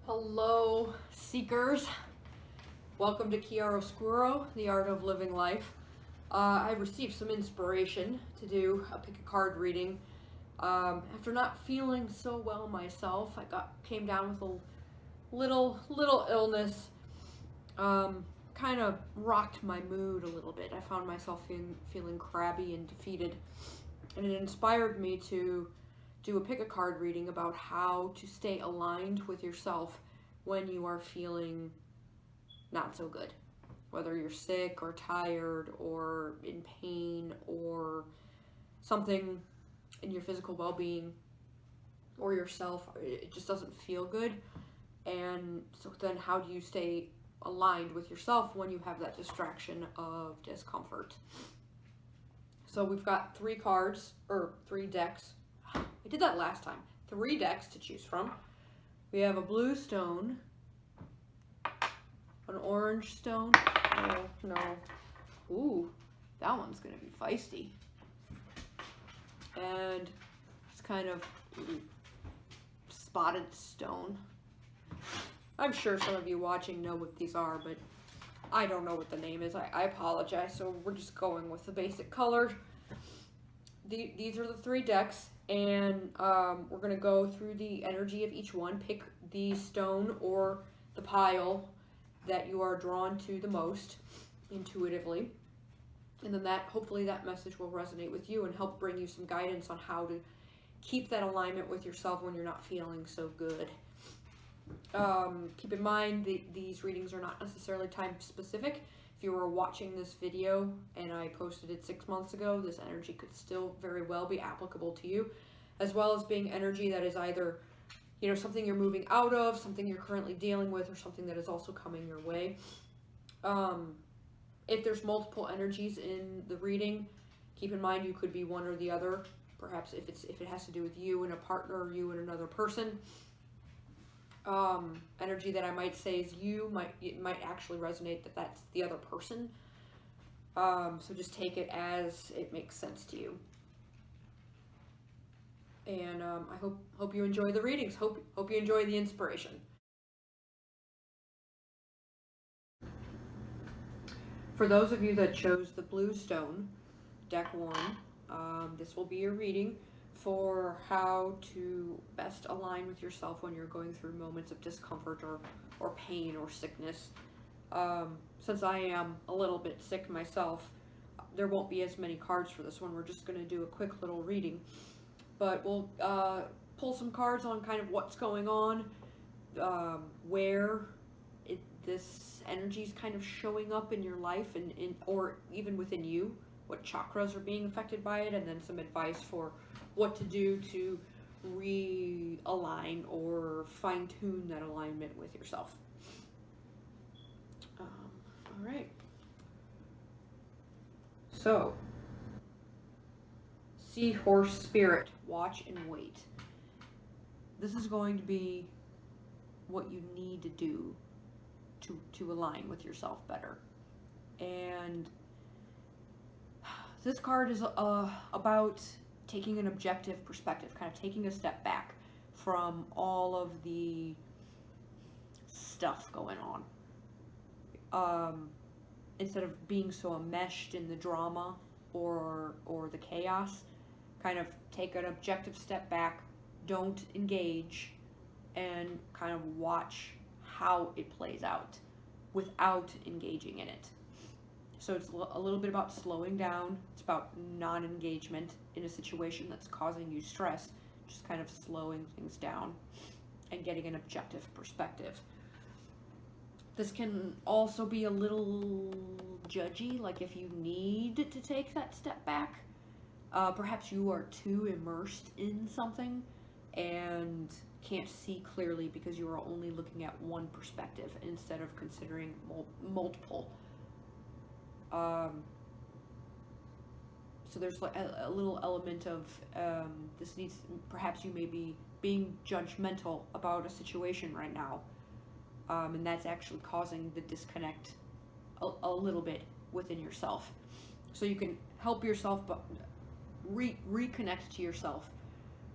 Hello, seekers. Welcome to Chiaroscuro, the art of living life. I've received some inspiration to do a pick a card reading. After not feeling so well myself, I came down with a little illness. Kind of rocked my mood a little bit. I found myself feeling crabby and defeated, and it inspired me to do a pick a card reading about how to stay aligned with yourself when you are feeling not so good. Whether you're sick or tired or in pain or something in your physical well-being or yourself, it just doesn't feel good. And so then how do you stay aligned with yourself when you have that distraction of discomfort? So we've got 3 cards, or 3 decks. I did that last time. 3 decks to choose from. We have a blue stone, an orange stone. Oh, no. Ooh, that one's going to be feisty. And it's kind of spotted stone. I'm sure some of you watching know what these are, but I don't know what the name is. I apologize. So we're just going with the basic color. These are the 3 decks. And we're going to go through the energy of each one, pick the stone or the pile that you are drawn to the most intuitively. And then hopefully that message will resonate with you and help bring you some guidance on how to keep that alignment with yourself when you're not feeling so good. Keep in mind these readings are not necessarily time specific. If you were watching this video and I posted it 6 months ago, this energy could still very well be applicable to you, as well as being energy that is either, something you're moving out of, something you're currently dealing with, or something that is also coming your way. If there's multiple energies in the reading, keep in mind you could be one or the other. Perhaps if it has to do with you and a partner, or you and another person. Energy that I might say is you, it might actually resonate that's the other person. So just take it as it makes sense to you. And I hope you enjoy the readings. Hope you enjoy the inspiration. For those of you that chose the blue stone, deck 1, this will be your reading for how to best align with yourself when you're going through moments of discomfort or pain or sickness. Since I am a little bit sick myself, there won't be as many cards for this one. We're just going to do a quick little reading. But we'll pull some cards on kind of what's going on, where this energy is kind of showing up in your life or even within you, what chakras are being affected by it, and then some advice for what to do to realign or fine-tune that alignment with yourself. All right. So, Seahorse Spirit, watch and wait. This is going to be what you need to do to align with yourself better. And this card is about taking an objective perspective, kind of taking a step back from all of the stuff going on. Instead of being so enmeshed in the drama or the chaos, kind of take an objective step back, don't engage, and kind of watch how it plays out without engaging in it. So it's a little bit about slowing down. It's about non-engagement in a situation that's causing you stress, just kind of slowing things down and getting an objective perspective. This can also be a little judgy, like if you need to take that step back. Perhaps you are too immersed in something and can't see clearly because you are only looking at one perspective instead of considering multiple. So there's like a little element of perhaps you may be being judgmental about a situation right now, and that's actually causing the disconnect a little bit within yourself. So you can help yourself, but reconnect to yourself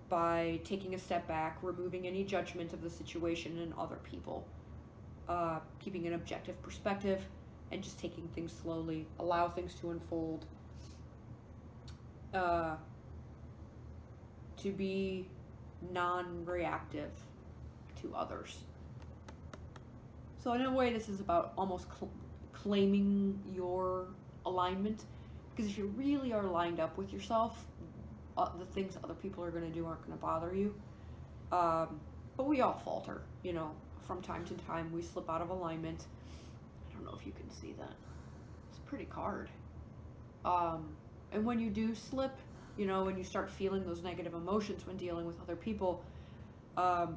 by taking a step back, removing any judgment of the situation and other people, keeping an objective perspective, and just taking things slowly, allow things to unfold, to be non-reactive to others. So in a way, this is about almost claiming your alignment, because if you really are lined up with yourself, the things other people are going to do aren't going to bother you. But we all falter, you know, from time to time. We slip out of alignment. I don't know if you can see that. It's a pretty card. And when you do slip, you know, when you start feeling those negative emotions when dealing with other people,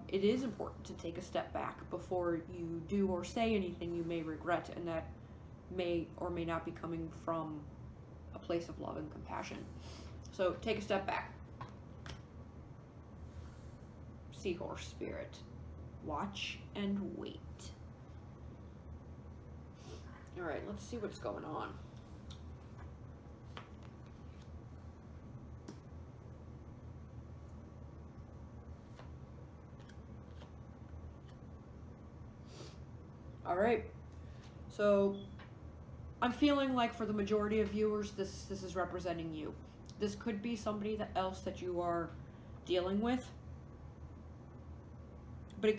it is important to take a step back before you do or say anything you may regret, and that may or may not be coming from a place of love and compassion. So take a step back. Seahorse spirit. Watch and wait. All right, let's see what's going on. All right, so I'm feeling like for the majority of viewers, this is representing you. This could be somebody else that you are dealing with, but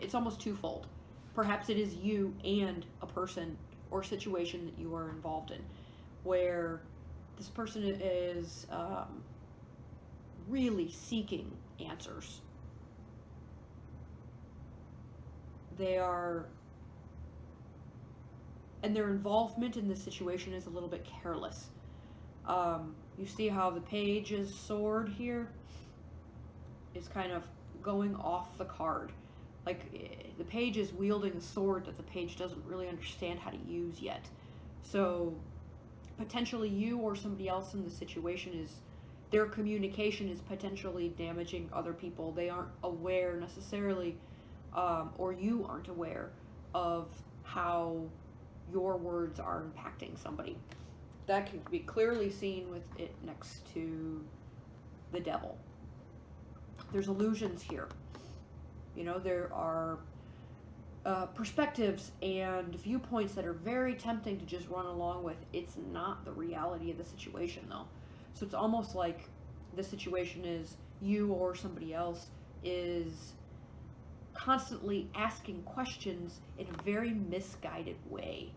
it's almost twofold. Perhaps it is you and a person or situation that you are involved in, where this person is really seeking answers. And their involvement in this situation is a little bit careless. You see how the page's sword here is kind of going off the card. Like, the page is wielding a sword that the page doesn't really understand how to use yet. So potentially you or somebody else in the situation their communication is potentially damaging other people. They aren't aware necessarily, or you aren't aware of how your words are impacting somebody. That can be clearly seen with it next to the devil. There's illusions here. You know, there are perspectives and viewpoints that are very tempting to just run along with. It's not the reality of the situation, though. So it's almost like the situation is you or somebody else is constantly asking questions in a very misguided way,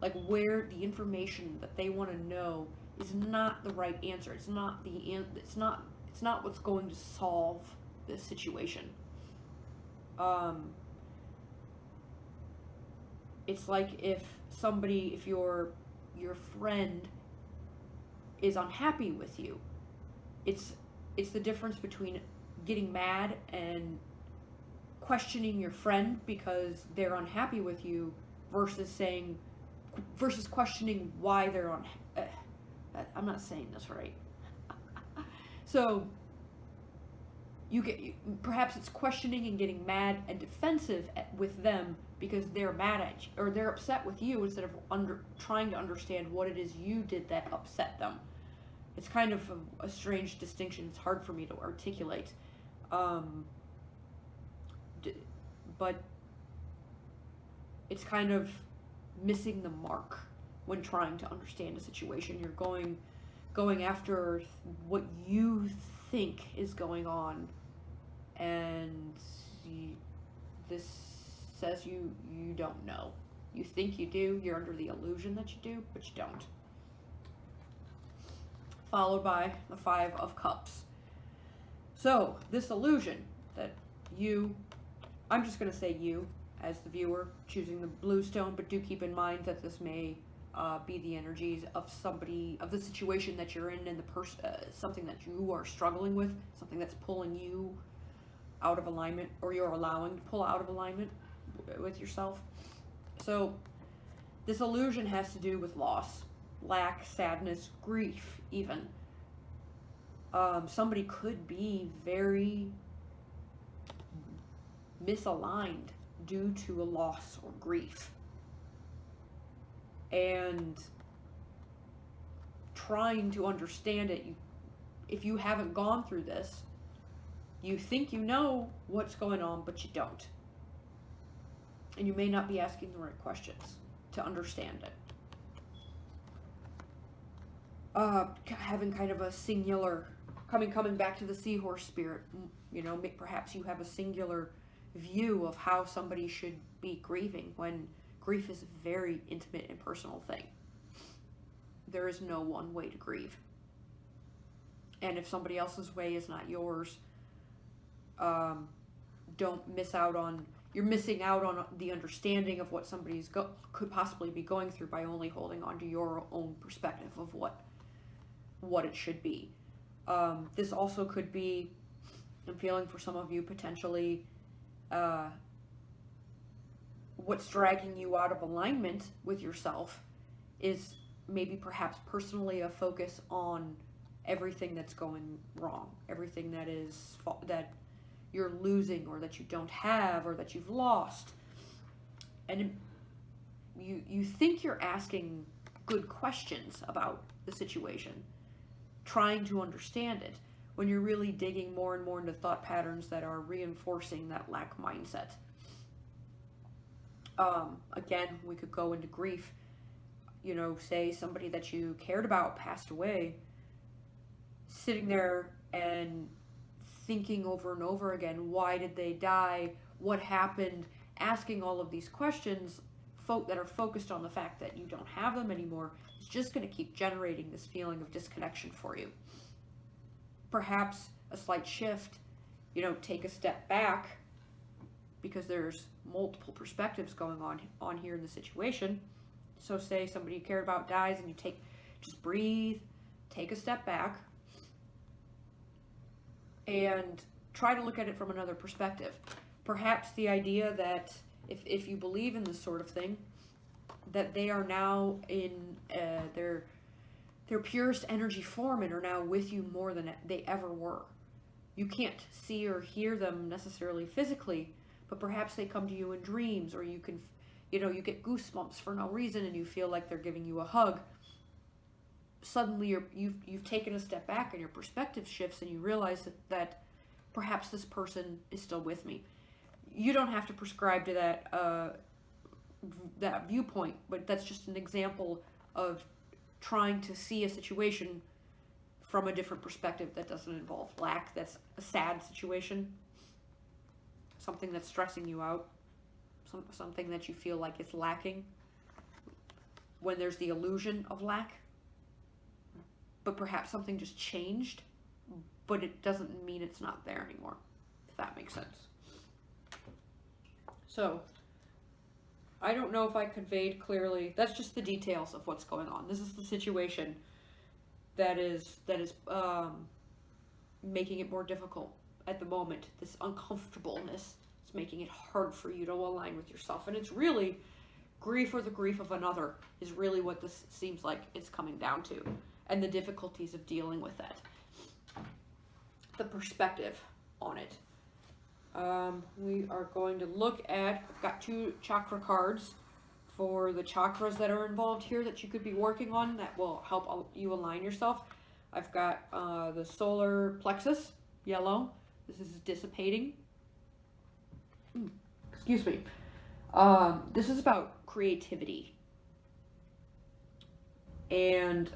like where the information that they want to know is not the right answer. It's not what's going to solve this situation. It's like if your friend is unhappy with you, it's the difference between getting mad and questioning your friend because they're unhappy with you versus questioning why they're I'm not saying this right. So perhaps it's questioning and getting mad and defensive with them because they're mad at you or they're upset with you instead of trying to understand what it is you did that upset them. It's kind of a strange distinction. It's hard for me to articulate. But it's kind of missing the mark when trying to understand a situation. You're going after what you think is going on, and this says you don't know. You think you do, you're under the illusion that you do, but you don't. Followed by the 5 of Cups. So this illusion that I'm just going to say you as the viewer choosing the blue stone, but do keep in mind that this may be the energies of the situation that you're in, and something that you are struggling with, something that's pulling you out of alignment, or you're allowing to pull out of alignment with yourself. So this illusion has to do with loss, lack, sadness, grief even. Somebody could be very misaligned due to a loss or grief, and trying to understand it. If you haven't gone through this, You think you know what's going on, but you don't. And you may not be asking the right questions to understand it. Having kind of a singular, coming back to the seahorse spirit, perhaps you have a singular view of how somebody should be grieving, when grief is a very intimate and personal thing. There is no one way to grieve. And if somebody else's way is not yours, don't miss out on, you're missing out on the understanding of what somebody's could possibly be going through by only holding on to your own perspective of what it should be. This also could be, I'm feeling for some of you, potentially what's dragging you out of alignment with yourself is maybe perhaps personally a focus on everything that's going wrong, everything that you're losing, or that you don't have, or that you've lost. And you think you're asking good questions about the situation, trying to understand it, when you're really digging more and more into thought patterns that are reinforcing that lack mindset. Again, we could go into grief. Say somebody that you cared about passed away, sitting there and thinking over and over again, why did they die? What happened? Asking all of these questions that are focused on the fact that you don't have them anymore, is just going to keep generating this feeling of disconnection for you. Perhaps a slight shift, take a step back, because there's multiple perspectives going on here in the situation. So say somebody you cared about dies, and you just breathe, take a step back, and try to look at it from another perspective. Perhaps the idea that if you believe in this sort of thing, that they are now in their purest energy form and are now with you more than they ever were. You can't see or hear them necessarily physically, but perhaps they come to you in dreams, or you can, you get goosebumps for no reason and you feel like they're giving you a hug. Suddenly you've taken a step back and your perspective shifts, and you realize that perhaps this person is still with me. You don't have to prescribe to that viewpoint, but that's just an example of trying to see a situation from a different perspective that doesn't involve lack. That's a sad situation, something that's stressing you out, something that you feel like is lacking, when there's the illusion of lack. But perhaps something just changed, but it doesn't mean it's not there anymore, if that makes sense. So, I don't know if I conveyed clearly. That's just the details of what's going on. This is the situation that is making it more difficult at the moment. This uncomfortableness is making it hard for you to align with yourself. And it's really grief, or the grief of another, is really what this seems like it's coming down to. And the difficulties of dealing with that. The perspective on it. We are going to look at, I've got 2 chakra cards for the chakras that are involved here that you could be working on that will help you align yourself. I've got the solar plexus, yellow. This is dissipating. Excuse me. This is about creativity and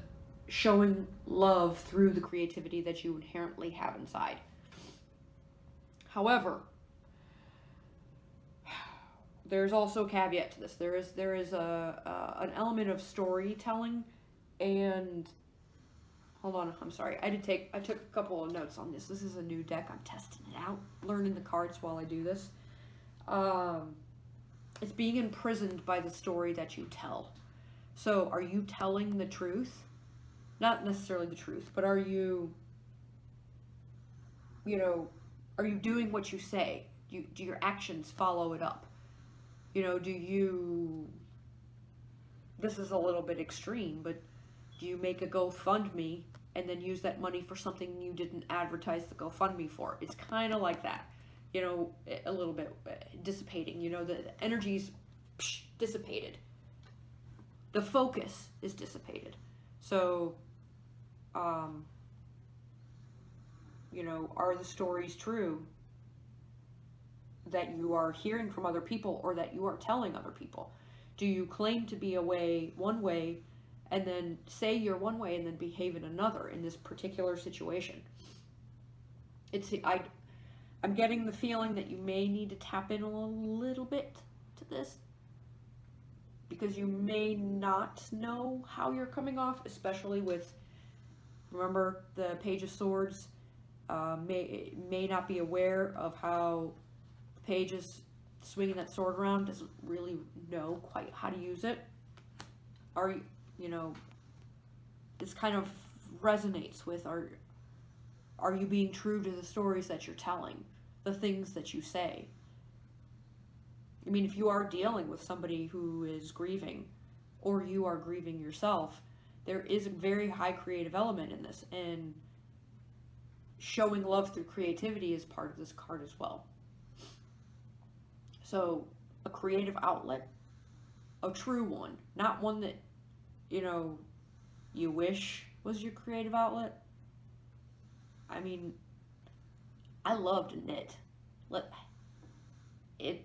showing love through the creativity that you inherently have inside. However, there's also a caveat to this. There is an element of storytelling, and hold on, I'm sorry. I took a couple of notes on this. This is a new deck. I'm testing it out, learning the cards while I do this. It's being imprisoned by the story that you tell. So, are you telling the truth? Not necessarily the truth, but are you doing what you say? Do your actions follow it up? This is a little bit extreme, but do you make a GoFundMe and then use that money for something you didn't advertise the GoFundMe for? It's kind of like that, a little bit dissipating, the energy's dissipated. The focus is dissipated. So, You know, are the stories true that you are hearing from other people or that you are telling other people? Do you claim to be one way, and then say you're one way and then behave in another in this particular situation? I'm getting the feeling that you may need to tap in a little bit to this, because you may not know how you're coming off, especially with, remember, the Page of Swords may not be aware of how the page is swinging that sword around, doesn't really know quite how to use it. Are you, you know, this kind of resonates with, are you being true to the stories that you're telling, the things that you say? I mean, if you are dealing with somebody who is grieving, or you are grieving yourself, there is a very high creative element in this, and showing love through creativity is part of this card as well. So, a creative outlet, a true one, not one that, you know, you wish was your creative outlet. I mean, I love to knit. It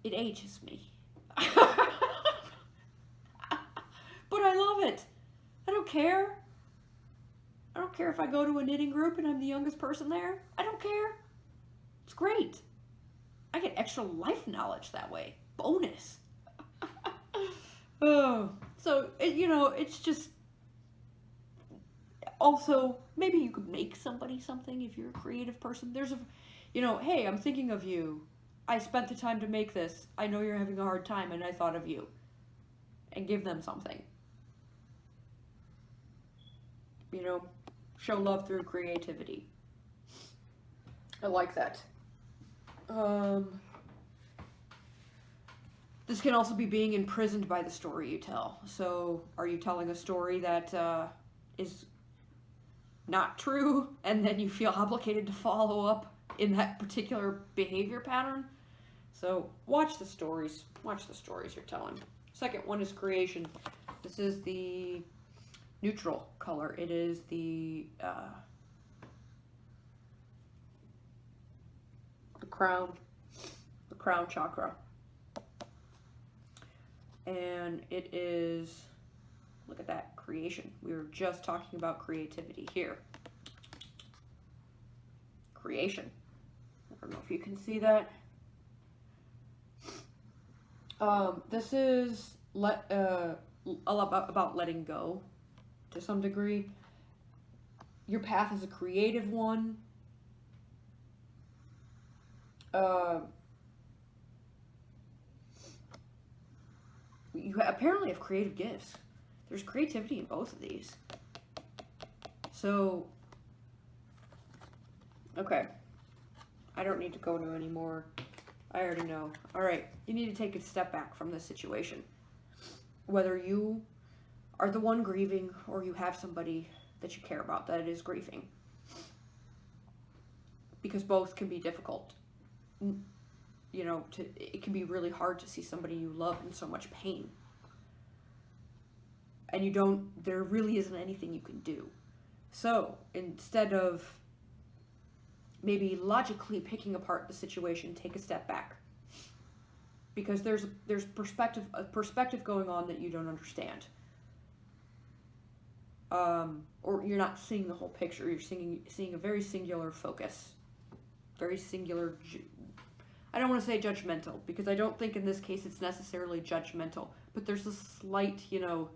ages me. But I love it. I don't care. I don't care if I go to a knitting group and I'm the youngest person there. I don't care. It's great. I get extra life knowledge that way. Bonus. Oh, so, you know, it's just, also, maybe you could make somebody something if you're a creative person. There's you know, hey, I'm thinking of you. I spent the time to make this. I know you're having a hard time, and I thought of you. And give them something. You know, show love through creativity. I like that. This can also be being imprisoned by the story you tell. So, are you telling a story that is not true, and then you feel obligated to follow up in that particular behavior pattern? So, watch the stories. Watch the stories you're telling. Second one is creation. This is the neutral color. It is the crown chakra. And it is, look at that, creation. We were just talking about creativity here. Creation. I don't know if you can see that. This is about letting go to some degree. Your path is a creative one. You apparently have creative gifts. There's creativity in both of these. So, okay. I don't need to go into any more. I already know. Alright, you need to take a step back from this situation. Whether you are the one grieving or you have somebody that you care about that is grieving. Because both can be difficult. You know, it can be really hard to see somebody you love in so much pain. And there really isn't anything you can do. So, instead of maybe logically picking apart the situation, take a step back. Because there's a perspective going on that you don't understand. Or you're not seeing the whole picture. You're seeing a very singular focus. Very singular. I don't want to say judgmental, because I don't think in this case it's necessarily judgmental. But there's a slight, you know,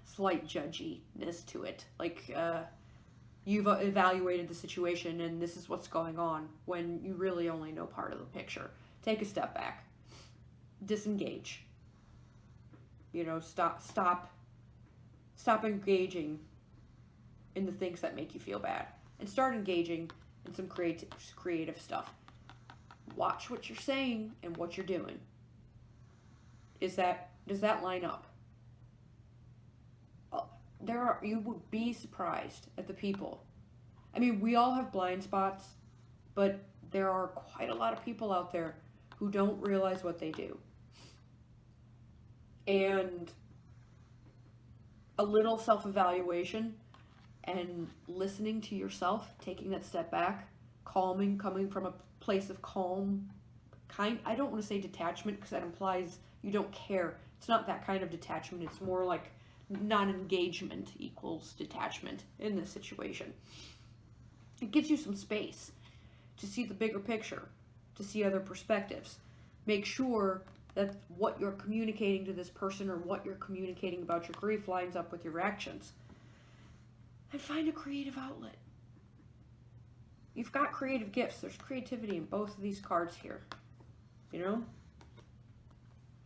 slight judginess to it. Like, you've evaluated the situation and this is what's going on, when you really only know part of the picture. Take a step back. Disengage. You know, stop engaging in the things that make you feel bad. And start engaging in some creative stuff. Watch what you're saying and what you're doing. Does that line up? You would be surprised at the people. I mean, we all have blind spots, but there are quite a lot of people out there who don't realize what they do. And a little self-evaluation and listening to yourself, taking that step back, calming, coming from a place of calm, I don't want to say detachment because that implies you don't care. It's not that kind of detachment. It's more like non-engagement equals detachment in this situation. It gives you some space to see the bigger picture, to see other perspectives. Make sure that what you're communicating to this person or what you're communicating about your grief lines up with your actions. And find a creative outlet. You've got creative gifts. There's creativity in both of these cards here. You know?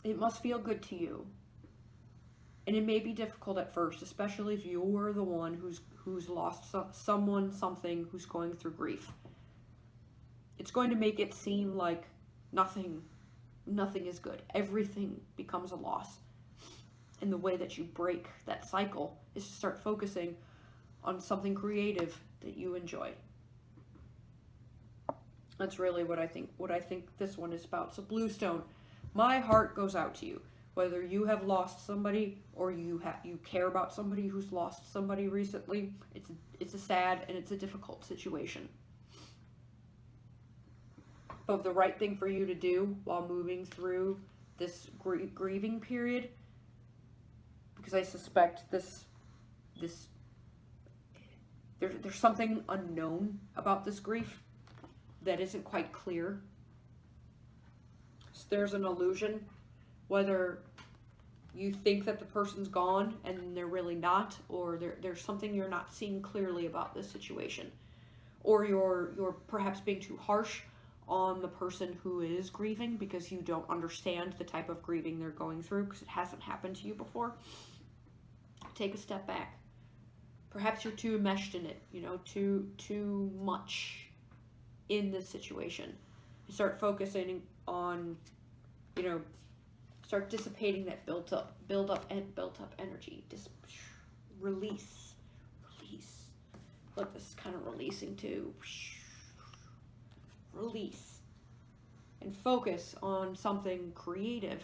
It must feel good to you. And it may be difficult at first, especially if you're the one who's lost someone, something, who's going through grief. It's going to make it seem like nothing is good. Everything becomes a loss. And the way that you break that cycle is to start focusing on something creative that you enjoy. That's really what I think this one is about. So Bluestone, my heart goes out to you. Whether you have lost somebody or you care about somebody who's lost somebody recently, it's a sad and it's a difficult situation. But the right thing for you to do while moving through this grieving period, because I suspect there's something unknown about this grief that isn't quite clear. So there's an illusion, whether you think that the person's gone and they're really not, or there's something you're not seeing clearly about this situation, or you're perhaps being too harsh on the person who is grieving because you don't understand the type of grieving they're going through because it hasn't happened to you before. Take a step back. Perhaps you're too enmeshed in it, too much in this situation. You start focusing on, start dissipating that built up energy. Just release. Look, this is kind of releasing too. Release. And focus on something creative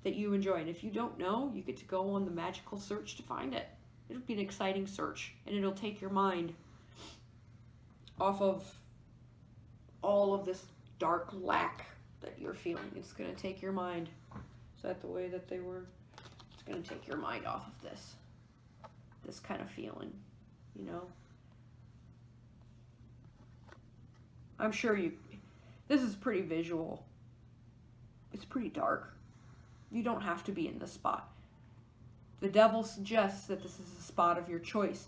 that you enjoy. And if you don't know, you get to go on the magical search to find it. It'll be an exciting search, and it'll take your mind off of all of this dark lack that you're feeling. It's going to take your mind. Is that the way that they were? It's going to take your mind off of this kind of feeling, I'm sure this is pretty visual. It's pretty dark. You don't have to be in this spot. The devil suggests that this is a spot of your choice.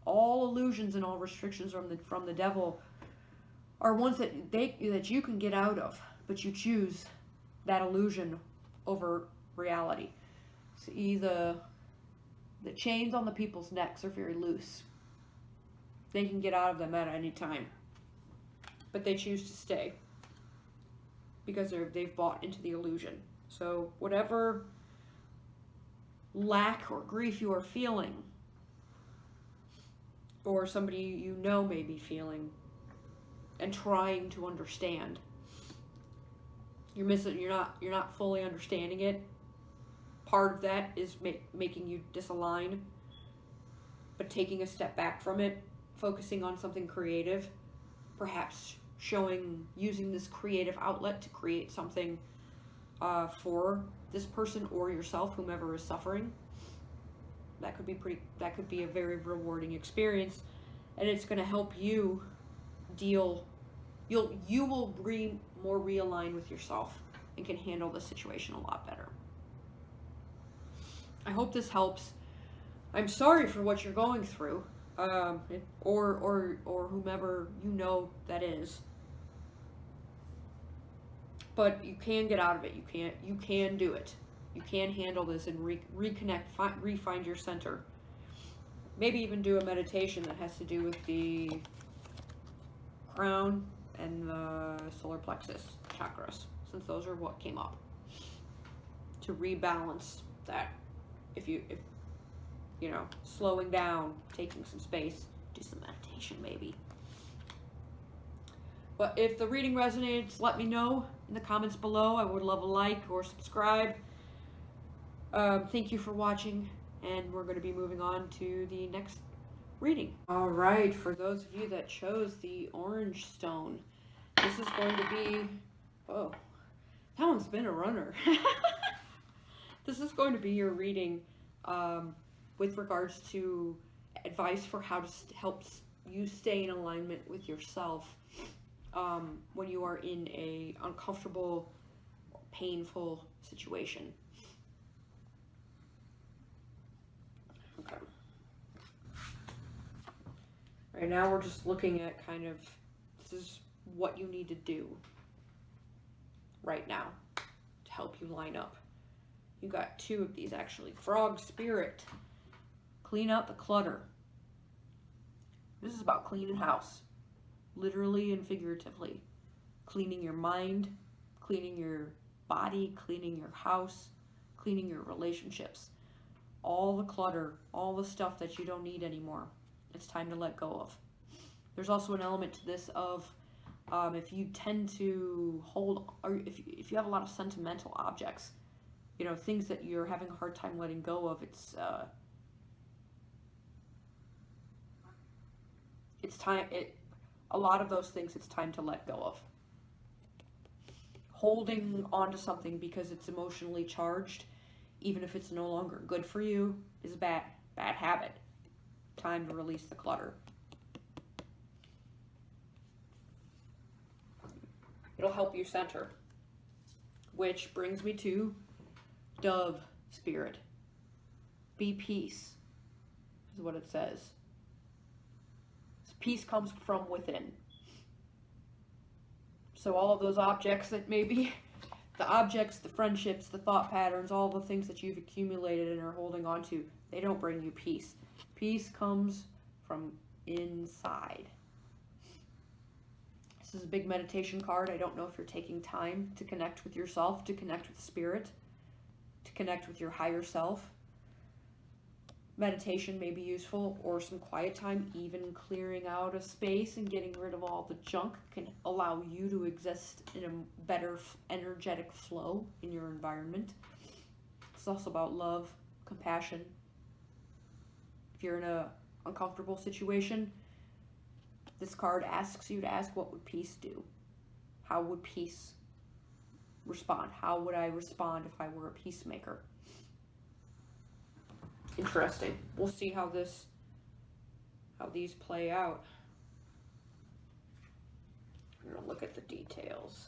All illusions and all restrictions from the devil are ones that you can get out of, but you choose that illusion over reality. See, the chains on the people's necks are very loose. They can get out of them at any time, but they choose to stay because they've bought into the illusion. So whatever lack or grief you are feeling, or somebody may be feeling and trying to understand, you're not fully understanding it. Part of that is making you disalign, but taking a step back from it, focusing on something creative, perhaps using this creative outlet to create something for this person or yourself, whomever is suffering. That could be a very rewarding experience, and it's going to help you deal. You will be more realigned with yourself and can handle the situation a lot better. I hope this helps. I'm sorry for what you're going through, or whomever that is. But you can get out of it. You can do it. You can handle this and reconnect, re-find your center. Maybe even do a meditation that has to do with the crown and the solar plexus chakras, since those are what came up. To rebalance that. If slowing down, taking some space, do some meditation maybe. But if the reading resonates, let me know in the comments below. I would love a like or subscribe. Thank you for watching. and we're going to be moving on to the next reading. All right, for those of you that chose the orange stone, this is going to be, oh, that one's been a runner. This is going to be your reading with regards to advice for how to help you stay in alignment with yourself when you are in a uncomfortable, painful situation. Okay. Right now we're just looking at kind of, this is what you need to do right now to help you line up. You got two of these actually. Frog Spirit. Clean out the clutter. This is about cleaning house. Literally and figuratively. Cleaning your mind, cleaning your body, cleaning your house, cleaning your relationships. All the clutter, all the stuff that you don't need anymore. It's time to let go of. There's also an element to this of if you tend to hold, or if you have a lot of sentimental objects, you know, things that you're having a hard time letting go of, it's time, a lot of those things it's time to let go of. Holding on to something because it's emotionally charged, even if it's no longer good for you, is a bad habit. Time to release the clutter. It'll help you center. Which brings me to Dove Spirit. Be peace, is what it says. Peace comes from within. So all of those objects that maybe, the objects, the friendships, the thought patterns, all the things that you've accumulated and are holding on to, they don't bring you peace. Peace comes from inside. This is a big meditation card. I don't know if you're taking time to connect with yourself, to connect with spirit, to connect with your higher self. Meditation may be useful, or some quiet time, even clearing out a space and getting rid of all the junk can allow you to exist in a better energetic flow in your environment. It's also about love, compassion. If you're in an uncomfortable situation, this card asks you to ask, what would peace do? How would peace respond? How would I respond if I were a peacemaker? Interesting. We'll see how these play out. I'm going to look at the details.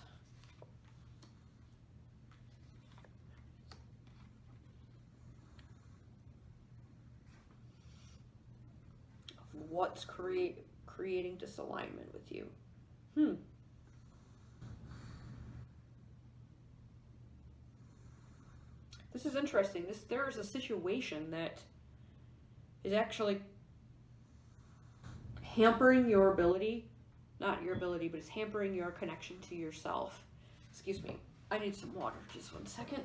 What's creating disalignment with you? This is interesting. There is a situation that is actually hampering your ability, not your ability, but it's hampering your connection to yourself. Excuse me. I need some water. Just 1 second.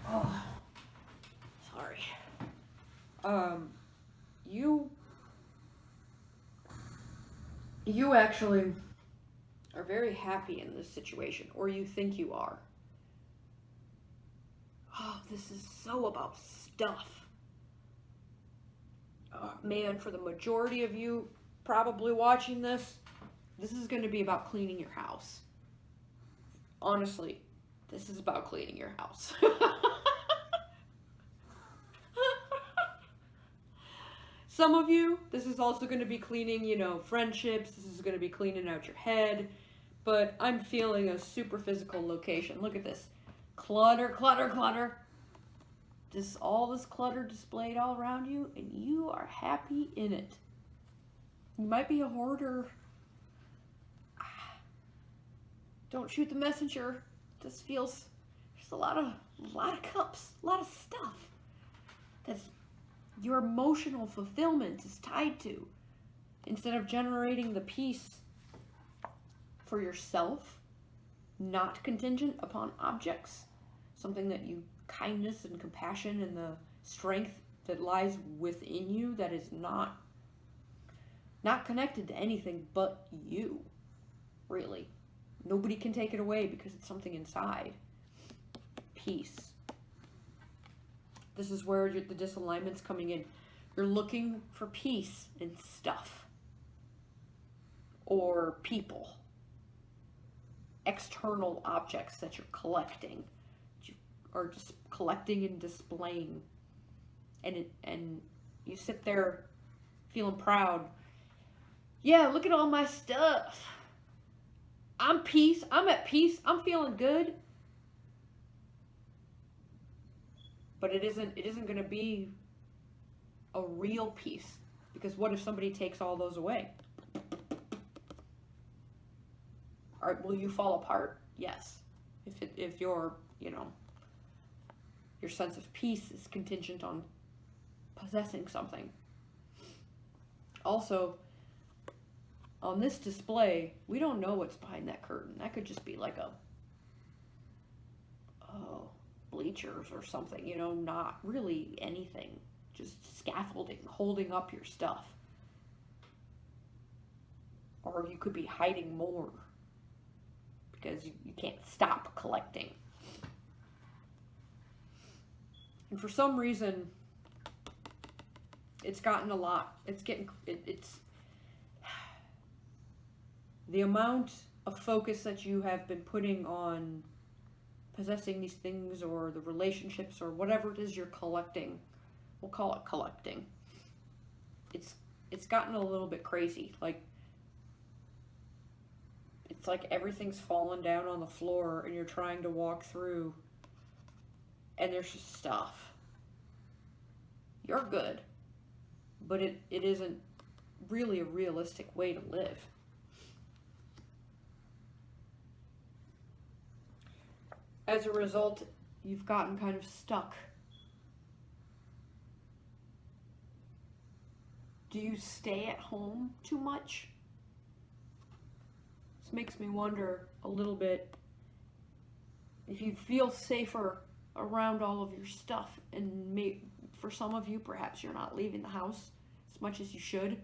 Oh, sorry. You actually are very happy in this situation, or you think you are. Oh, this is so about stuff. Oh, man, for the majority of you probably watching this is going to be about cleaning your house. Honestly, this is about cleaning your house. Some of you, this is also going to be cleaning, you know, friendships. This is going to be cleaning out your head. But I'm feeling a super physical location. Look at this. Clutter, clutter, clutter. Just all this clutter displayed all around you, and you are happy in it. You might be a hoarder. Don't shoot the messenger. This feels, there's a lot of cups, a lot of stuff that's your emotional fulfillment is tied to. Instead of generating the peace for yourself, not contingent upon objects, something that you, kindness and compassion and the strength that lies within you that is not connected to anything but you. really. Nobody can take it away because it's something inside. Peace. This is where the disalignment's coming in. You're looking for peace in stuff or people, external objects that you're collecting, or just collecting and displaying, and you sit there feeling proud. Yeah, look at all my stuff. I'm at peace. I'm feeling good. But it isn't going to be a real peace, because what if somebody takes all those away? Will you fall apart? Yes. If your sense of peace is contingent on possessing something. Also, on this display, we don't know what's behind that curtain. That could just be like bleachers or something, not really anything. Just scaffolding, holding up your stuff. Or you could be hiding more because you can't stop collecting. And for some reason, it's gotten a lot. It's the amount of focus that you have been putting on possessing these things, or the relationships, or whatever it is you're collecting. We'll call it collecting. It's gotten a little bit crazy. Like, it's like everything's fallen down on the floor and you're trying to walk through and there's just stuff. You're good, but it isn't really a realistic way to live. As a result, you've gotten kind of stuck. Do you stay at home too much? This makes me wonder a little bit if you feel safer around all of your stuff, and for some of you, perhaps you're not leaving the house as much as you should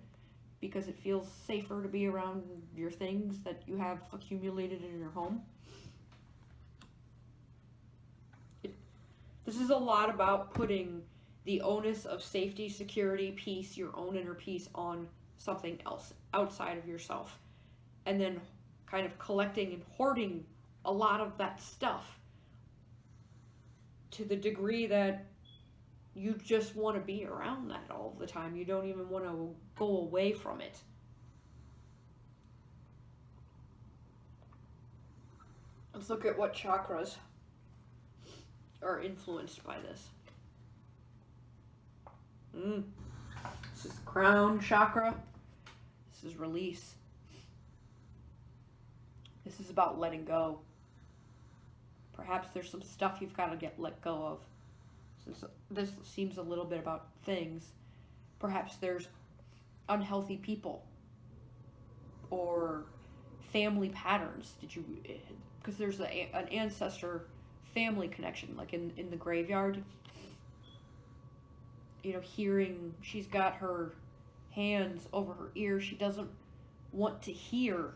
because it feels safer to be around your things that you have accumulated in your home. This is a lot about putting the onus of safety, security, peace, your own inner peace, on something else outside of yourself. And then kind of collecting and hoarding a lot of that stuff to the degree that you just want to be around that all the time. You don't even want to go away from it. Let's look at what chakras are influenced by this. This is crown chakra. This is release. This is about letting go. Perhaps there's some stuff you've got to let go of. Since this seems a little bit about things, perhaps there's unhealthy people or family patterns. Because there's an ancestor family connection, like in the graveyard. Hearing, she's got her hands over her ears. She doesn't want to hear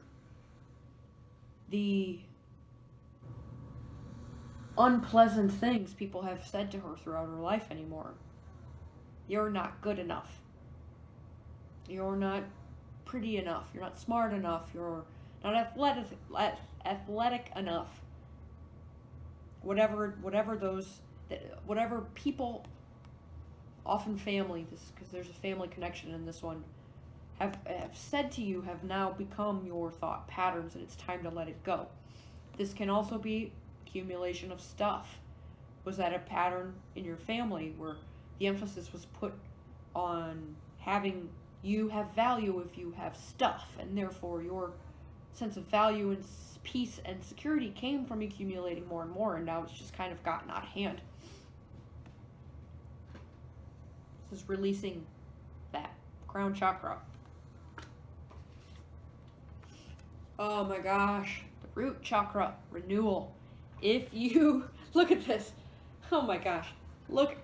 the unpleasant things people have said to her throughout her life anymore. You're not good enough. You're not pretty enough. You're not smart enough. You're not athletic enough. Whatever people, often family, because there's a family connection in this one, have said to you, have now become your thought patterns, and it's time to let it go. This can also be accumulation of stuff. Was that a pattern in your family where the emphasis was put on having you have value if you have stuff, and therefore your sense of value and peace and security came from accumulating more and more, and now it's just kind of gotten out of hand. This is releasing that crown chakra. Oh my gosh, the root chakra, renewal. If you look at this, oh my gosh, look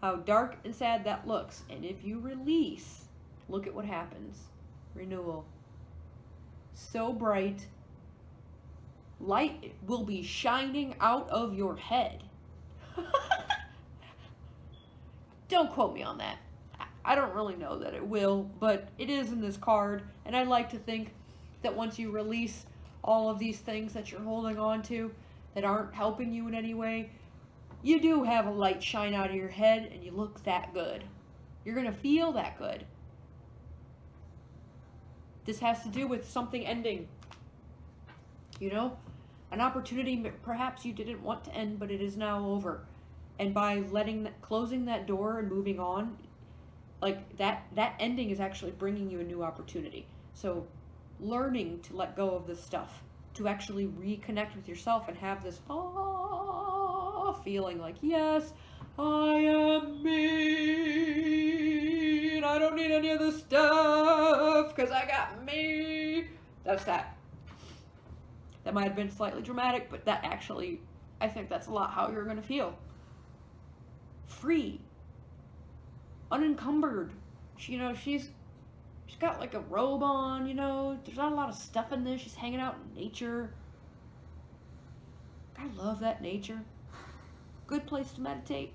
how dark and sad that looks. And if you release, look at what happens. Renewal. so bright, light will be shining out of your head. Don't quote me on that. I don't really know that it will, but it is in this card, and I like to think that once you release all of these things that you're holding on to that aren't helping you in any way, you do have a light shine out of your head and you look that good. You're going to feel that good. This has to do with something ending. You know? An opportunity perhaps you didn't want to end, but it is now over. And by closing that door and moving on, like that ending is actually bringing you a new opportunity. So learning to let go of this stuff, to actually reconnect with yourself and have this feeling like, yes, I am me, and I don't need any of this stuff because I got me. That's that. That might have been slightly dramatic, but that actually, I think that's a lot how you're going to feel. Free. Unencumbered. She's got like a robe on, there's not a lot of stuff in this. She's hanging out in nature. I love that nature. Good place to meditate.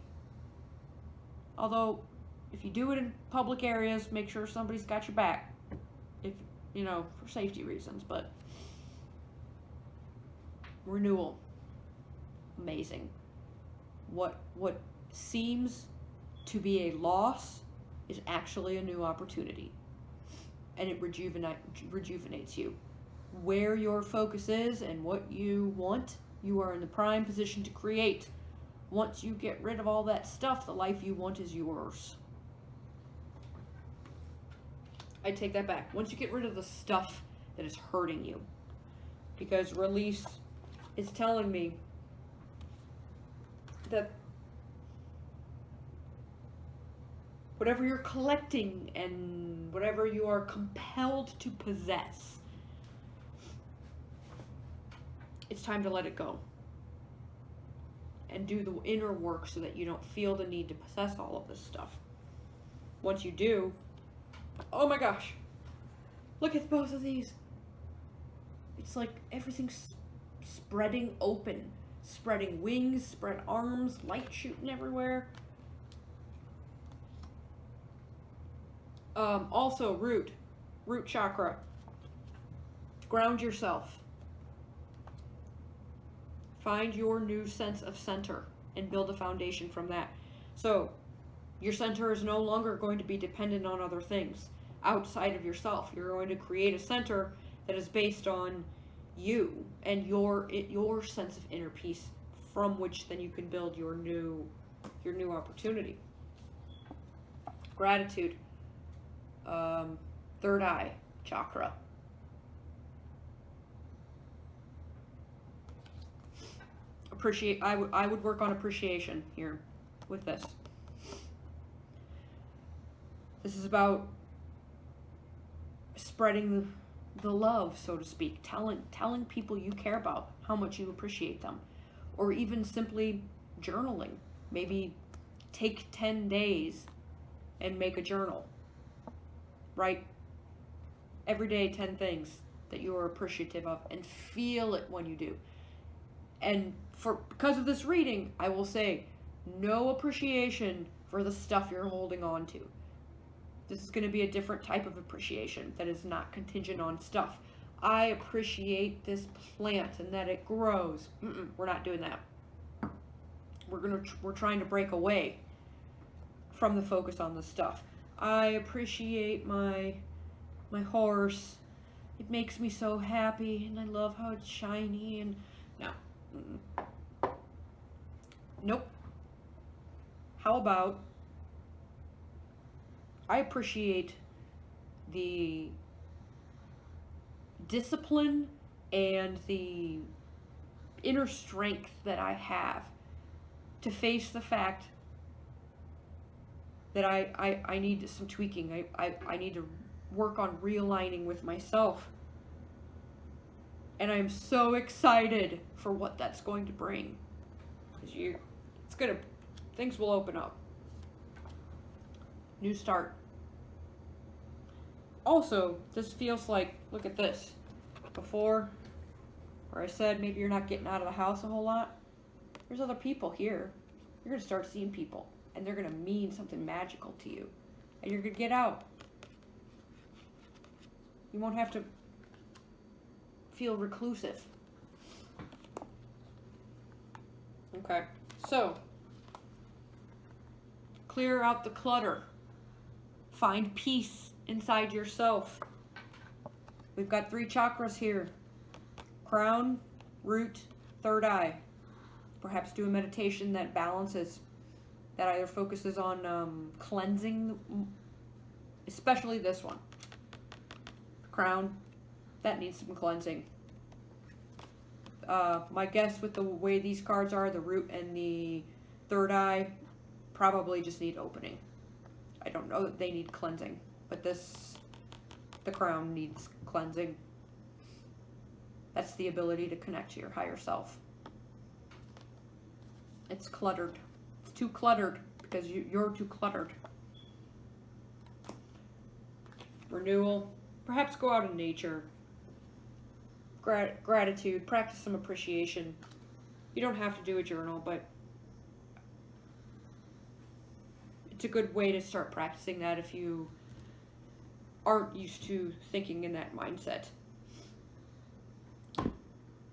Although, if you do it in public areas, make sure somebody's got your back. If, for safety reasons, but renewal. Amazing. What seems to be a loss is actually a new opportunity. And it rejuvenates you. Where your focus is and what you want, you are in the prime position to create. Once you get rid of all that stuff, the life you want is yours. I take that back. Once you get rid of the stuff that is hurting you. Because release is telling me that whatever you're collecting and whatever you are compelled to possess, it's time to let it go. And do the inner work so that you don't feel the need to possess all of this stuff. Once you do, oh my gosh, look at both of these. It's like everything's spreading open, spreading wings, spread arms, light shooting everywhere. Also, root chakra. Ground yourself. Find your new sense of center and build a foundation from that. So, your center is no longer going to be dependent on other things outside of yourself. You're going to create a center that is based on you and your sense of inner peace, from which then you can build your new opportunity. Gratitude. Third eye chakra. I would work on appreciation here with this. This is about spreading the love, so to speak, telling people you care about how much you appreciate them, or even simply journaling. Maybe take 10 days and make a journal. Write every day 10 things that you are appreciative of, and feel it when you do. And because of this reading, I will say no appreciation for the stuff you're holding on to. This is going to be a different type of appreciation that is not contingent on stuff. I appreciate this plant and that it grows. We're not doing that. We're trying to break away from the focus on the stuff. I appreciate my horse. It makes me so happy, and I love how it's shiny. And no. Nope. How about I appreciate the discipline and the inner strength that I have to face the fact that I need some tweaking. I need to work on realigning with myself. And I'm so excited for what that's going to bring. Because things will open up. New start. Also, this feels like, look at this. before, where I said maybe you're not getting out of the house a whole lot. There's other people here. You're going to start seeing people, and they're going to mean something magical to you. And you're going to get out. You won't have to feel reclusive. Okay, so clear out the clutter. Find peace inside yourself. We've got 3 chakras here. Crown, root, third eye. Perhaps do a meditation that balances, that either focuses on cleansing, especially this one. Crown, that needs some cleansing. My guess with the way these cards are, the root and the third eye, probably just need opening. I don't know that they need cleansing, but the crown needs cleansing. That's the ability to connect to your higher self. It's cluttered. It's too cluttered because you're too cluttered. Renewal. Perhaps go out in nature. Gratitude. Practice some appreciation. You don't have to do a journal, but it's a good way to start practicing that if you aren't used to thinking in that mindset.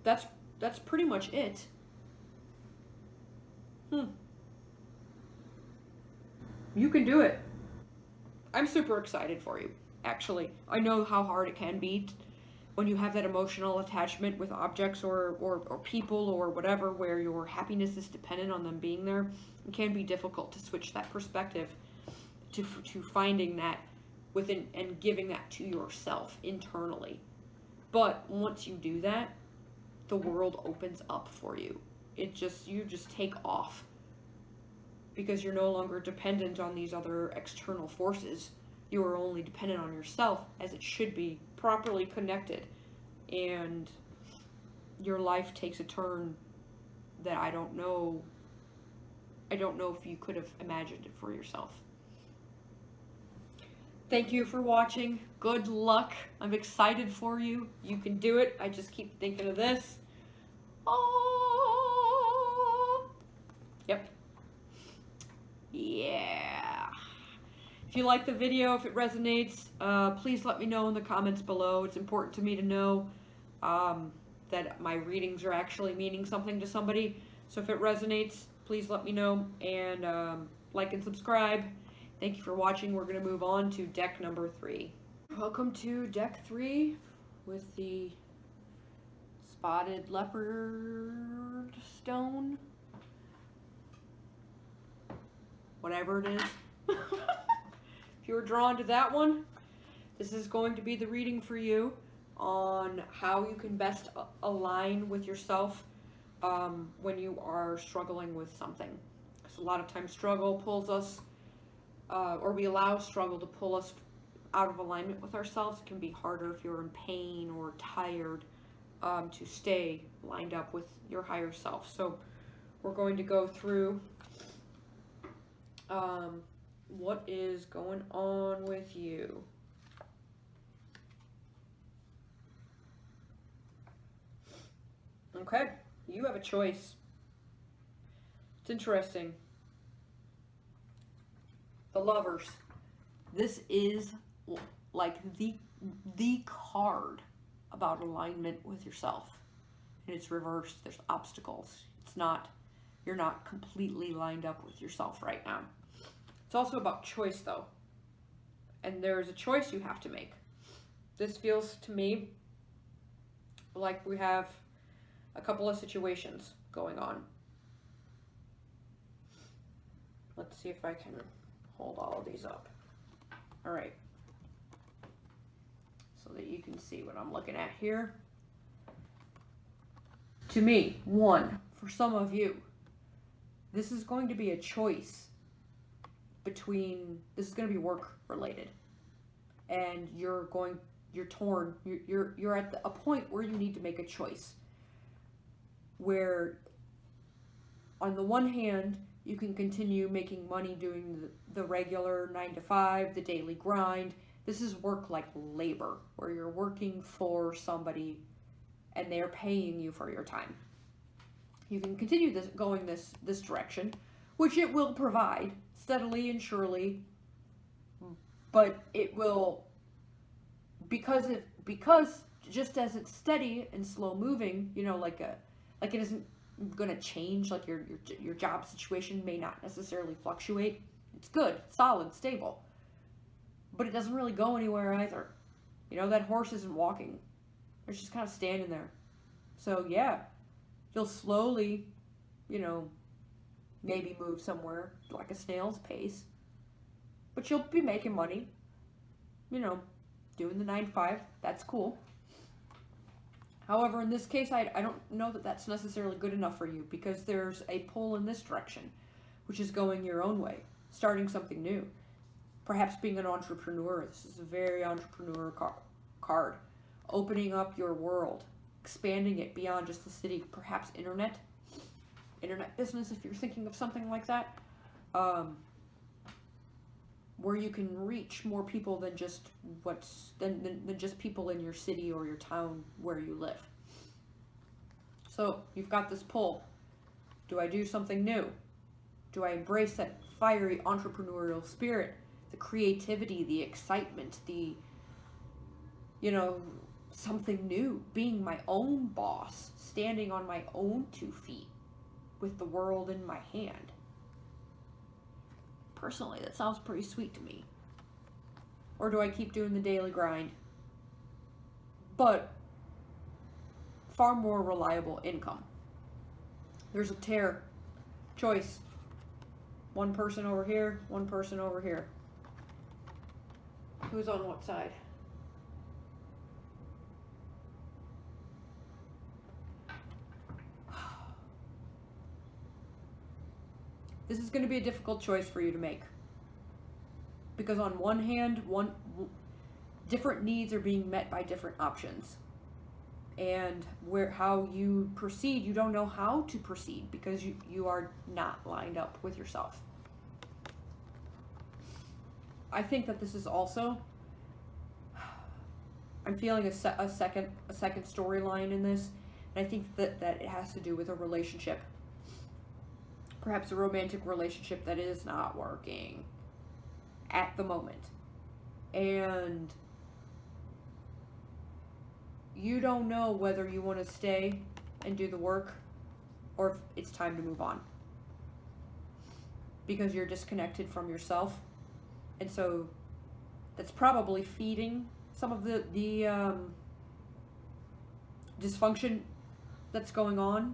That's pretty much it. You can do it. I'm super excited for you, actually. I know how hard it can be when you have that emotional attachment with objects or people or whatever, where your happiness is dependent on them being there. It can be difficult to switch that perspective to finding that within and giving that to yourself internally. But once you do that, the world opens up for you. You just take off, because you're no longer dependent on these other external forces. You are only dependent on yourself, as it should be, properly connected, and your life takes a turn that I don't know if you could have imagined it for yourself. Thank you for watching. Good luck. I'm excited for you. You can do it. I just keep thinking of this. Oh. Yep. Yeah. If you like the video, if it resonates, please let me know in the comments below. It's important to me to know that my readings are actually meaning something to somebody. So if it resonates, please let me know, and like and subscribe. Thank you for watching. We're going to move on to deck number 3. Welcome to deck 3 with the spotted leopard stone. Whatever it is. If you were drawn to that one, this is going to be the reading for you on how you can best align with yourself when you are struggling with something. Because a lot of times struggle pulls us, or we allow struggle to pull us out of alignment with ourselves. It can be harder if you're in pain or tired to stay lined up with your higher self. So we're going to go through what is going on with you. Okay, you have a choice. It's interesting. The Lovers. This is like the card about alignment with yourself. And it's reversed. There's obstacles. You're not completely lined up with yourself right now. It's also about choice, though. And there's a choice you have to make. This feels to me like we have a couple of situations going on. Let's see if I can hold all of these up. All right. So that you can see what I'm looking at here. To me, one, for some of you, this is going to be a choice between, this is going to be work related. And you're torn. You're at a point where you need to make a choice. Where on the one hand, you can continue making money doing the regular 9 to 5, the daily grind. This is work like labor, where you're working for somebody and they are paying you for your time. You can continue going this direction, which it will provide steadily and surely, but it will, because just as it's steady and slow moving, like it isn't going to change. Like your job situation may not necessarily fluctuate. It's good, solid, stable, but it doesn't really go anywhere either. That horse isn't walking; it's just kind of standing there. So yeah, you'll slowly, maybe move somewhere like a snail's pace, but you'll be making money. Doing the 9 to 5. That's cool. However, in this case, I don't know that that's necessarily good enough for you, because there's a pull in this direction, which is going your own way, starting something new. Perhaps being an entrepreneur. This is a very entrepreneur card. Opening up your world, expanding it beyond just the city, perhaps internet business, if you're thinking of something like that, where you can reach more people than just than just people in your city or your town where you live. So you've got this pull. Do I do something new? Do I embrace that fiery entrepreneurial spirit, the creativity, the excitement, the something new, being my own boss, standing on my own 2 feet with the world in my hand? Personally, that sounds pretty sweet to me. Or do I keep doing the daily grind, but far more reliable income? There's a choice. One person over here, one person over here. Who's on what side? This is going to be a difficult choice for you to make, because on one hand, different needs are being met by different options, and how you proceed, you don't know how to proceed because you are not lined up with yourself. I think that this is also, I'm feeling a second storyline in this, and I think that it has to do with a relationship. Perhaps a romantic relationship that is not working at the moment. And you don't know whether you want to stay and do the work or if it's time to move on, because you're disconnected from yourself. And so that's probably feeding some of the dysfunction that's going on.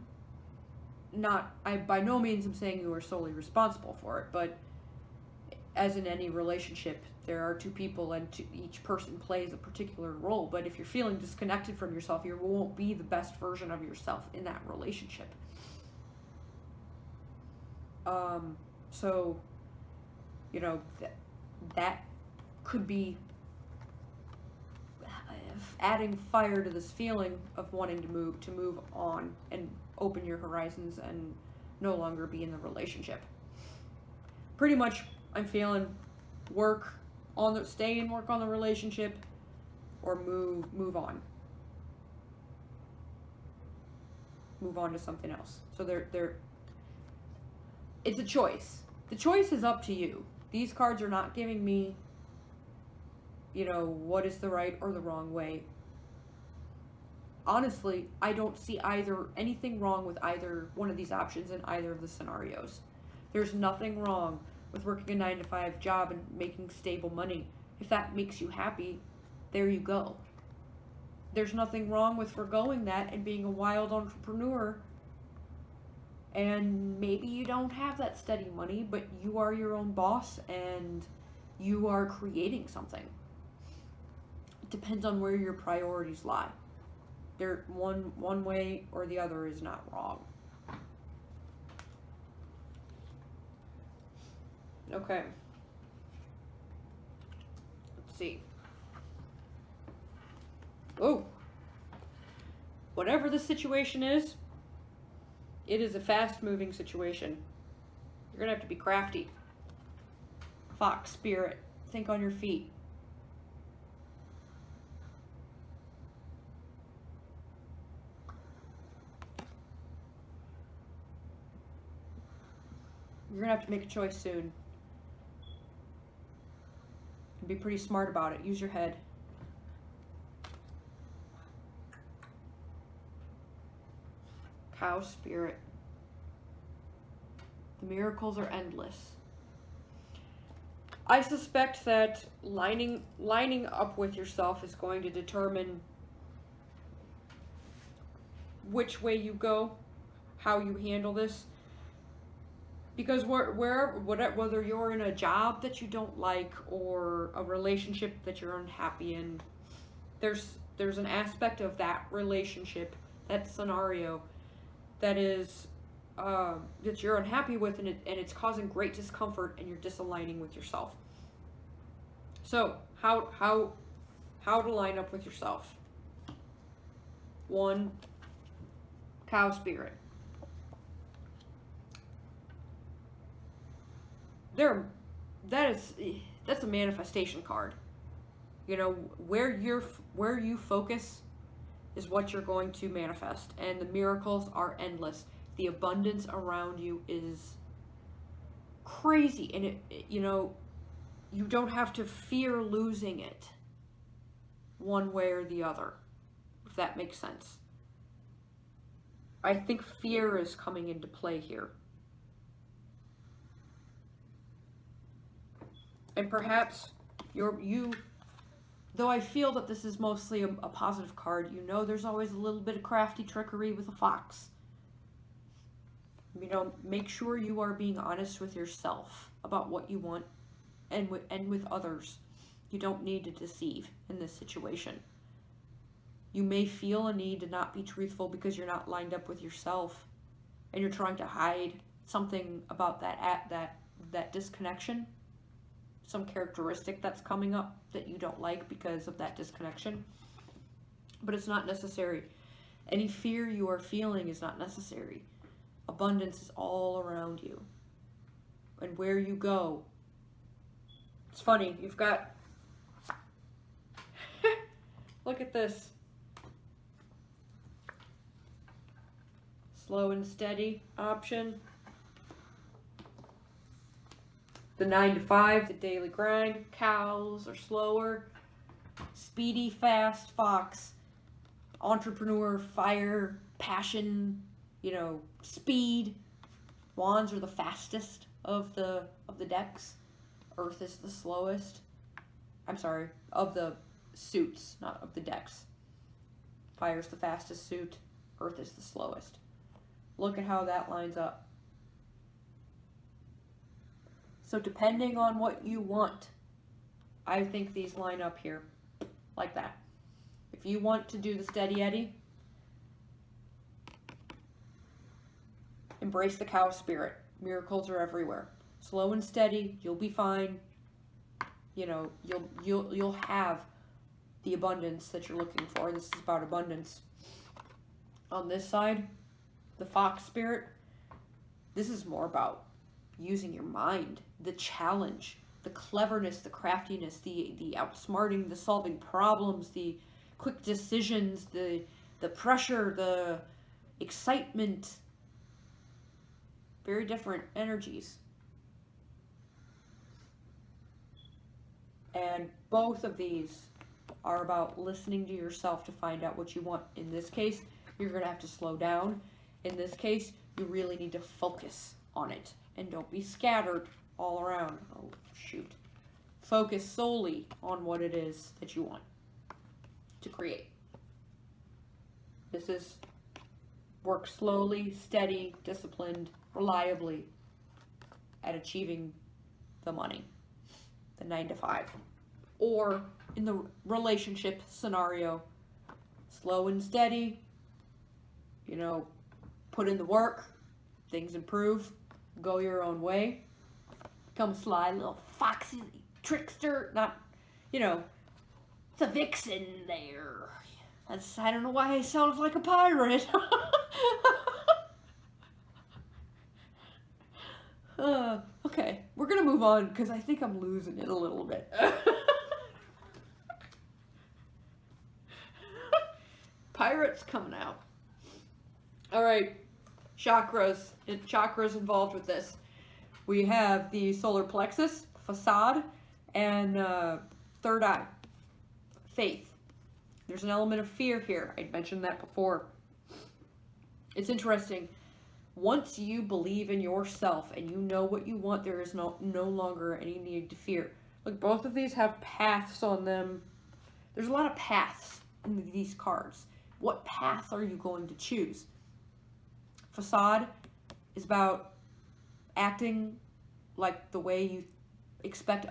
I by no means am saying you are solely responsible for it, but as in any relationship, there are 2 people and each person plays a particular role. But if you're feeling disconnected from yourself, you won't be the best version of yourself in that relationship. So, that could be adding fire to this feeling of wanting to move on and open your horizons and no longer be in the relationship. Pretty much, I'm feeling stay and work on the relationship, or move on to something else. So it's a choice. The choice is up to you. These cards are not giving me, what is the right or the wrong way. Honestly, I don't see anything wrong with either one of these options in either of the scenarios. There's nothing wrong with working a 9 to 5 job and making stable money. If that makes you happy, there you go. There's nothing wrong with forgoing that and being a wild entrepreneur. And maybe you don't have that steady money, but you are your own boss and you are creating something. It depends on where your priorities lie. One way or the other is not wrong. Okay. Let's see. Oh. Whatever the situation is, it is a fast-moving situation. You're going to have to be crafty. Fox spirit. Think on your feet. You're gonna have to make a choice soon. And be pretty smart about it. Use your head. Cow spirit. The miracles are endless. I suspect that lining up with yourself is going to determine which way you go, how you handle this. Because whether you're in a job that you don't like or a relationship that you're unhappy in, there's an aspect of that relationship, that scenario, that is that you're unhappy with, and it's causing great discomfort, and you're disaligning with yourself. So how to line up with yourself? 1, cow spirit. That's a manifestation card. You know, where you focus is what you're going to manifest, and the miracles are endless. The abundance around you is crazy, and you know, you don't have to fear losing it one way or the other, if that makes sense. I think fear is coming into play here. And perhaps though I feel that this is mostly a positive card, you know there's always a little bit of crafty trickery with a fox. You know, make sure you are being honest with yourself about what you want and with others. You don't need to deceive in this situation. You may feel a need to not be truthful because you're not lined up with yourself and you're trying to hide something about that disconnection. Some characteristic that's coming up that you don't like because of that disconnection. But it's not necessary. Any fear you are feeling is not necessary. Abundance is all around you. And where you go. It's funny, you've got... Look at this. Slow and steady option. The 9 to 5, the daily grind. Cows are slower. Speedy, fast, fox. Entrepreneur, fire, passion, you know, speed. Wands are the fastest of the decks. Earth is the slowest. I'm sorry, of the suits, not of the decks. Fire's the fastest suit. Earth is the slowest. Look at how that lines up. So depending on what you want, I think these line up here, like that. If you want to do the steady Eddie, embrace the cow spirit. Miracles are everywhere. Slow and steady, you'll be fine. You know, you'll have the abundance that you're looking for. This is about abundance. On this side, the fox spirit, this is more about using your mind, the challenge, the cleverness, the craftiness, the outsmarting, the solving problems, the quick decisions, the pressure, the excitement. Very different energies. And both of these are about listening to yourself to find out what you want. In this case, you're going to have to slow down. In this case, you really need to focus on it. And don't be scattered all around. Oh, shoot. Focus solely on what it is that you want to create. This is work slowly, steady, disciplined, reliably at achieving the money. The 9 to 5. Or in the relationship scenario, slow and steady, you know, put in the work, things improve, go your own way, become sly, little foxy trickster, not, you know, it's a vixen there. I don't know why I sound like a pirate. Okay, we're gonna move on because I think I'm losing it a little bit. Pirates coming out. All right, chakras. Chakras involved with this. we have the solar plexus, facade, and third eye, faith. There's an element of fear here. I mentioned that before. It's interesting. Once you believe in yourself and you know what you want, there is no longer any need to fear. Look, both of these have paths on them. There's a lot of paths in these cards. What path are you going to choose? Facade is about acting like the way you expect,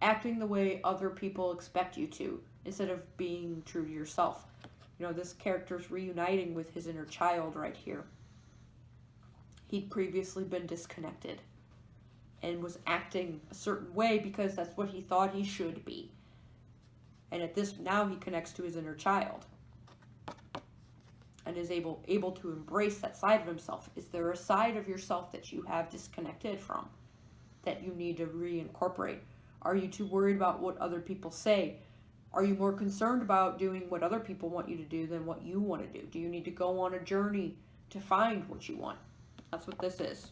acting the way other people expect you to, instead of being true to yourself. You know, this character's reuniting with his inner child right here. He'd previously been disconnected and was acting a certain way because that's what he thought he should be. And at this, now he connects to his inner child and is able to embrace that side of himself. Is there a side of yourself that you have disconnected from that you need to reincorporate? Are you too worried about what other people say? Are you more concerned about doing what other people want you to do than what you want to do? Do you need to go on a journey to find what you want? That's what this is.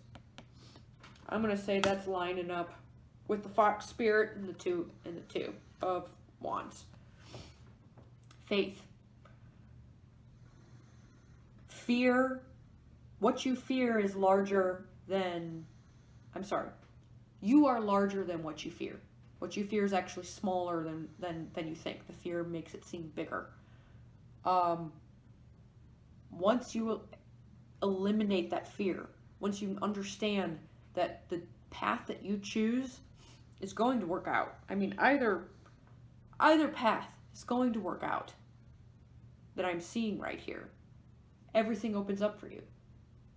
I'm going to say that's lining up with the Fox Spirit and the two of Wands. Faith. Fear. What you fear is larger than... You are larger than what you fear. What you fear is actually smaller than you think. The fear makes it seem bigger. Once you eliminate that fear, once you understand that the path that you choose is going to work out. I mean, either path is going to work out that I'm seeing right here. Everything opens up for you.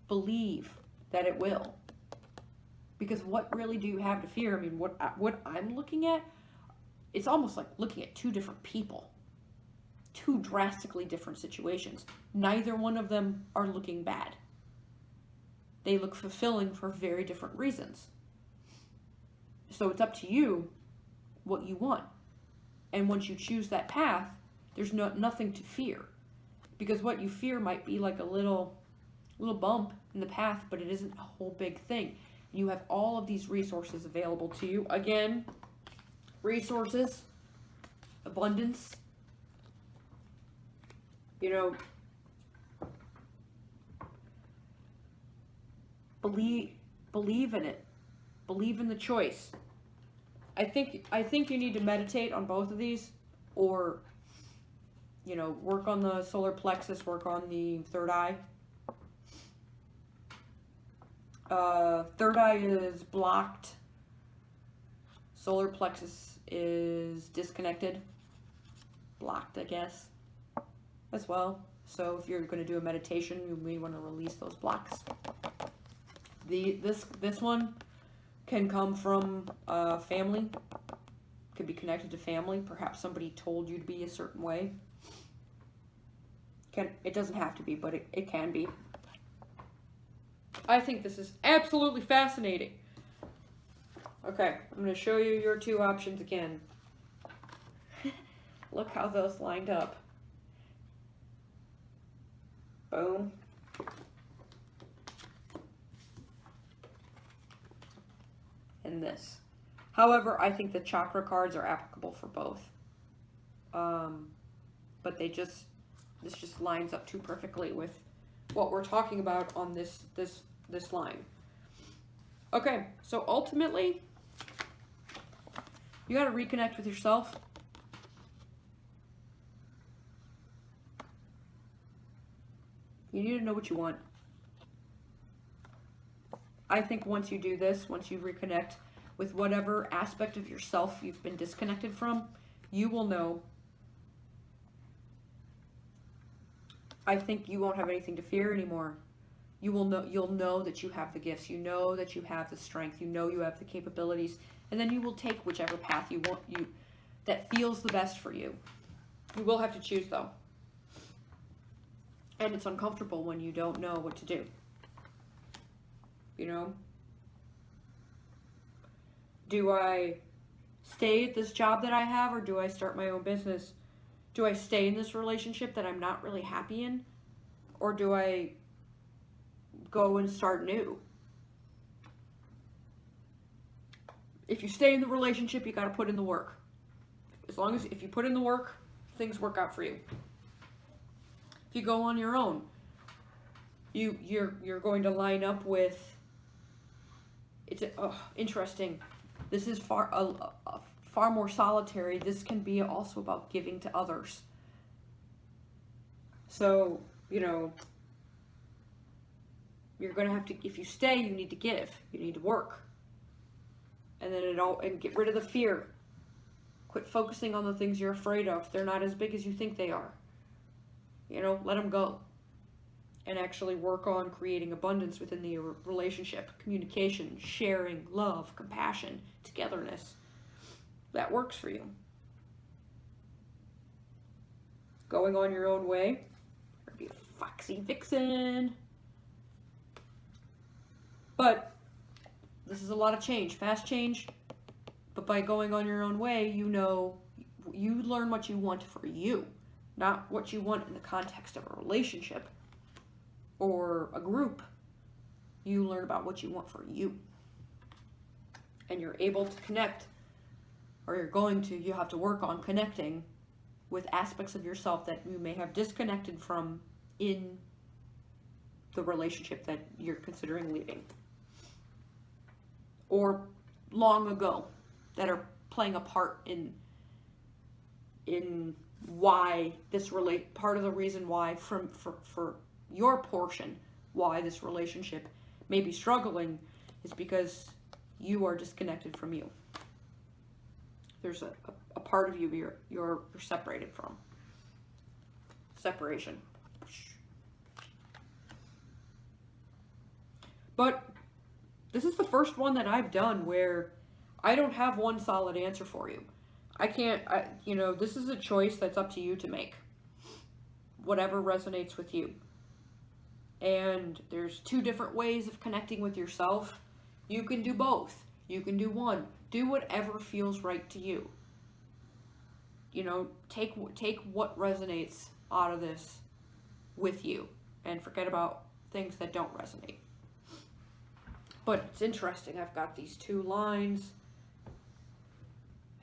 Believe that it will. Because what really do you have to fear? I mean, what I'm looking at, it's almost like looking at two different people. Two drastically different situations. Neither one of them are looking bad. They look fulfilling for very different reasons. So it's up to you what you want. And once you choose that path, there's nothing to fear. Because what you fear might be like a little bump in the path, but it isn't a whole big thing. You have all of these resources available to you. Again, resources, abundance, you know, believe in it. Believe in the choice. I think you need to meditate on both of these, or, you know, work on the solar plexus, work on the third eye. Third eye is blocked. Solar plexus is disconnected. Blocked, I guess, as well. So if you're going to do a meditation, you may want to release those blocks. This one can come from family. Could be connected to family. Perhaps somebody told you to be a certain way. It doesn't have to be, but it can be. I think this is absolutely fascinating. Okay, I'm going to show you your two options again. Look how those lined up. Boom. And this. However, I think the chakra cards are applicable for both. But this just lines up too perfectly with what we're talking about on this line. Okay, so ultimately, you got to reconnect with yourself. You need to know what you want. I think once you do this, once you reconnect with whatever aspect of yourself you've been disconnected from, you will know. I think you won't have anything to fear anymore. You'll know that you have the gifts. You know that you have the strength. You know you have the capabilities. And then you will take whichever path you want, that feels the best for you. You will have to choose, though. And it's uncomfortable when you don't know what to do. You know? Do I stay at this job that I have, or do I start my own business? Do I stay in this relationship that I'm not really happy in? Or do I go and start new? if you stay in the relationship, you got to put in the work. If you put in the work, things work out for you. If you go on your own, you're going to line up with. It's interesting. This is far more solitary. This can be also about giving to others. So, you're going to have to, if you stay, you need to give. You need to work. And then and get rid of the fear. Quit focusing on the things you're afraid of. They're not as big as you think they are. Let them go. And actually work on creating abundance within the relationship. Communication, sharing, love, compassion, togetherness. That works for you. Going on your own way. Or be a foxy vixen. But this is a lot of change, fast change. But by going on your own way, you learn what you want for you, not what you want in the context of a relationship or a group. You learn about what you want for you. And you're able to connect, or you have to work on connecting with aspects of yourself that you may have disconnected from in the relationship that you're considering leaving. Or long ago, that are playing a part in why part of the reason why for your portion why this relationship may be struggling is because you are disconnected from you. There's a part of you you're separated from. Separation. But this is the first one that I've done where I don't have one solid answer for you. This is a choice that's up to you to make. Whatever resonates with you. And there's 2 different ways of connecting with yourself. You can do both. You can do one. Do whatever feels right to you. Take what resonates out of this with you. And forget about things that don't resonate. But it's interesting. I've got these 2 lines.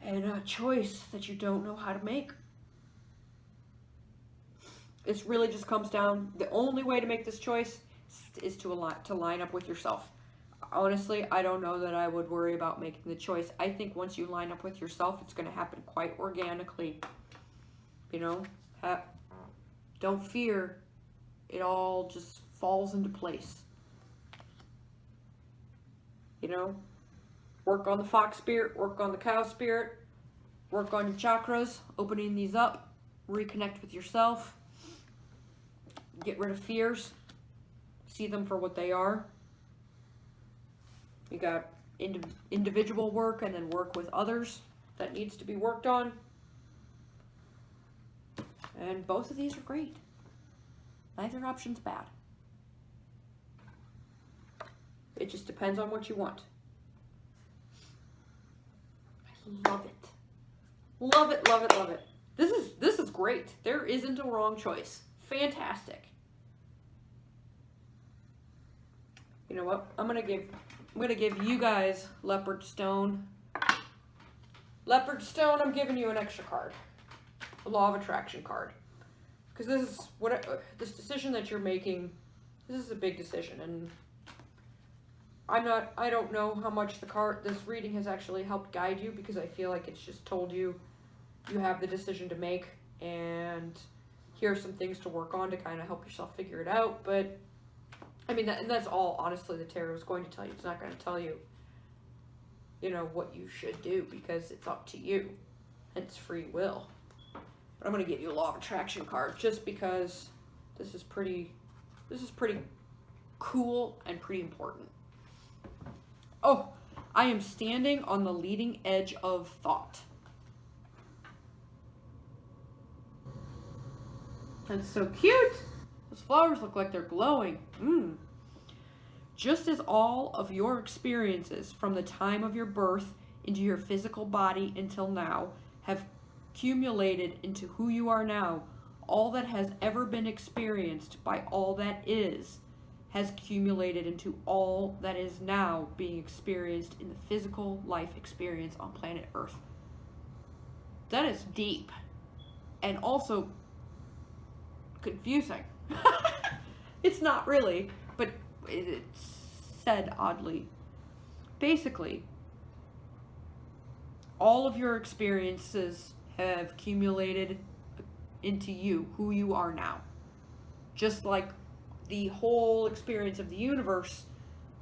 And a choice that you don't know how to make. This really just comes down, the only way to make this choice is to line up with yourself. Honestly, I don't know that I would worry about making the choice. I think once you line up with yourself, it's going to happen quite organically. Don't fear. It all just falls into place. Work on the fox spirit, work on the cow spirit, work on your chakras, opening these up, reconnect with yourself, get rid of fears, see them for what they are. You got individual work and then work with others that needs to be worked on. And both of these are great. Neither option's bad. It just depends on what you want. I love it. Love it, love it, love it. This is great. There isn't a wrong choice. Fantastic. You know what? I'm gonna give you guys Leopard Stone. Leopard Stone, I'm giving you an extra card. A Law of Attraction card. Because this decision that you're making, this is a big decision, and I don't know how much this reading has actually helped guide you, because I feel like it's just told you have the decision to make, and here are some things to work on to kind of help yourself figure it out. But I mean, and that's all honestly the tarot is going to tell you. It's not going to tell you, what you should do, because it's up to you. It's free will. But I'm going to give you a Law of Attraction card just because this is pretty cool and pretty important. Oh, I am standing on the leading edge of thought. That's so cute. Those flowers look like they're glowing. Just as all of your experiences from the time of your birth into your physical body until now have accumulated into who you are now, all that has ever been experienced by all that is, has accumulated into all that is now being experienced in the physical life experience on planet Earth. That is deep and also confusing. It's not really, but it's said oddly. Basically, all of your experiences have accumulated into you, who you are now. Just like the whole experience of the universe,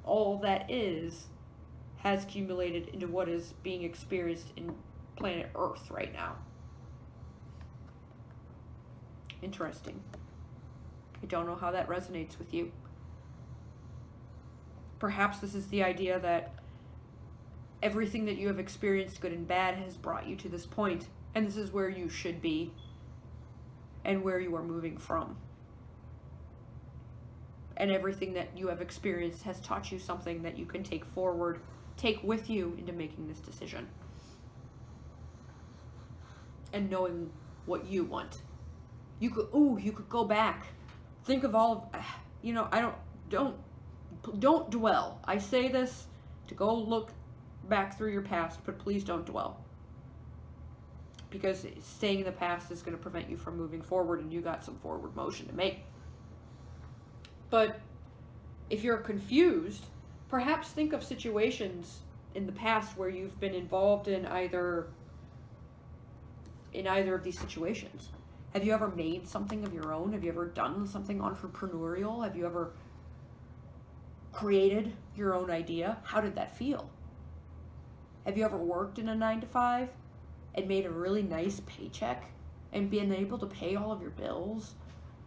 all that is, has accumulated into what is being experienced in planet Earth right now. Interesting. I don't know how that resonates with you. Perhaps this is the idea that everything that you have experienced, good and bad, has brought you to this point, and this is where you should be and where you are moving from. And everything that you have experienced has taught you something that you can take forward, take with you into making this decision. And knowing what you want. You could go back. Think of all of, don't dwell. I say this to go look back through your past, but please don't dwell. Because staying in the past is going to prevent you from moving forward, and you got some forward motion to make. But if you're confused, perhaps think of situations in the past where you've been involved in either of these situations. Have you ever made something of your own? Have you ever done something entrepreneurial? Have you ever created your own idea? How did that feel? Have you ever worked in a 9-to-5 and made a really nice paycheck and been able to pay all of your bills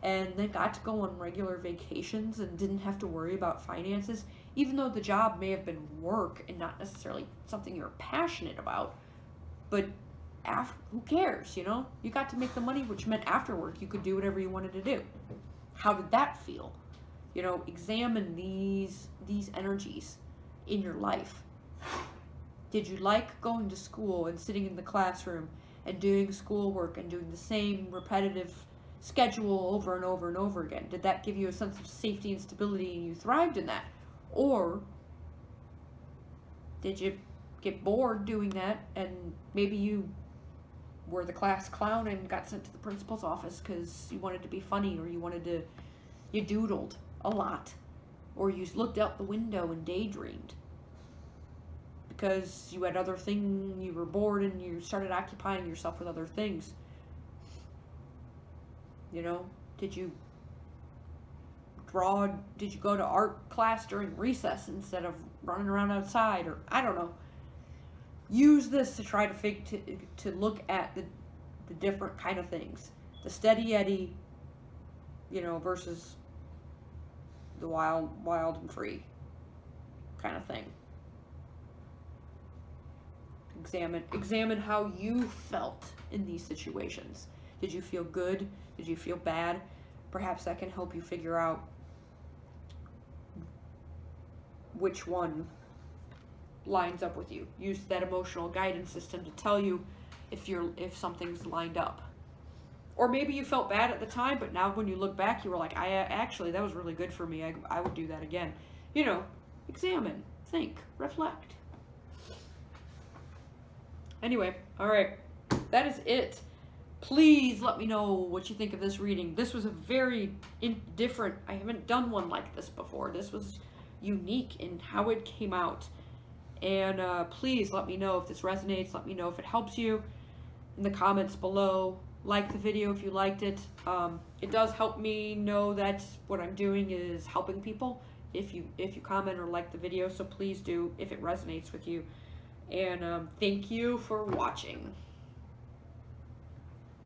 and then got to go on regular vacations and didn't have to worry about finances, even though the job may have been work and not necessarily something you're passionate about? But who cares, you know? You got to make the money, which meant after work you could do whatever you wanted to do. How did that feel? You know, examine these energies in your life. Did you like going to school and sitting in the classroom and doing schoolwork and doing the same repetitive schedule over and over and over again? Did that give you a sense of safety and stability and you thrived in that? Or did you get bored doing that and maybe you were the class clown and got sent to the principal's office because you wanted to be funny, or you doodled a lot, or you looked out the window and daydreamed because you had other things, you were bored and you started occupying yourself with other things. You know, did you go to art class during recess instead of running around outside? Or I don't know. Use this to try to look at the different kind of things. The steady Eddie, versus the wild and free kind of thing. Examine how you felt in these situations. Did you feel good? Did you feel bad? Perhaps that can help you figure out which one lines up with you. Use that emotional guidance system to tell you if something's lined up. Or maybe you felt bad at the time, but now when you look back, you were like, actually, that was really good for me. I would do that again. Examine, think, reflect. Anyway, all right, that is it. Please let me know what you think of this reading. This was a very different, I haven't done one like this before. This was unique in how it came out. And please let me know if this resonates. Let me know if it helps you in the comments below. Like the video if you liked it. It does help me know that what I'm doing is helping people if you comment or like the video. So please do if it resonates with you. And thank you for watching.